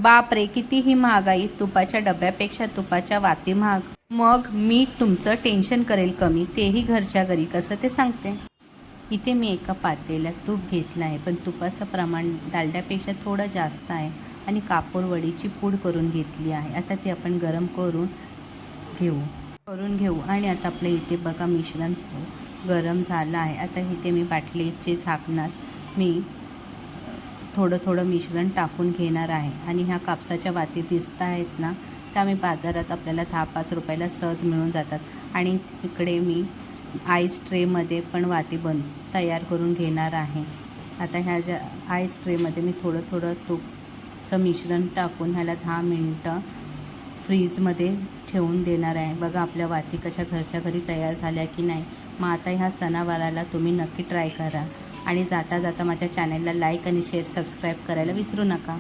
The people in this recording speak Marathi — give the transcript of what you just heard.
बापरे, कितीही महागाई, तुपाच्या डब्यापेक्षा तुपाच्या वाती महाग. मग मी तुमचं टेन्शन करेल कमी, तेही घरच्या घरी. कसं ते सांगते. इथे मी एका पातेल्यात तूप घेतलं आहे, पण तुपाचं प्रमाण डालड्यापेक्षा थोडं जास्त आहे. आणि कापूर वडीची पूड करून घेतली आहे. आता ती आपण गरम करून घेऊ. आणि आता आपल्या इथे बघा मिश्रण गरम झालं आहे. आता इथे मी बाटलीचे झाकणात मी थोडं थोडं मिश्रण टाकून घेणार आहे. आणि ह्या कापसाच्या वाती दिसत आहेत ना, त्या मी बाजारात आपल्याला 10-5 रुपयाला सहज मिळून जातात. आणि इकडे मी आईस ट्रेमध्ये पण वाती तयार करून घेणार आहे. आता ह्या ज्या आईस ट्रेमध्ये मी थोडं थोडं तूपचं मिश्रण टाकून ह्याला 10 मिनटं फ्रीजमध्ये ठेवून देणार आहे. बघा आपल्या वाती कशा घरच्या घरी तयार झाल्या की नाही. मग आता ह्या सणावाराला तुम्ही नक्की ट्राय करा. आणि जाता जाता माझ्या चॅनलला लाईक आणि शेअर सबस्क्राईब करायला विसरू नका.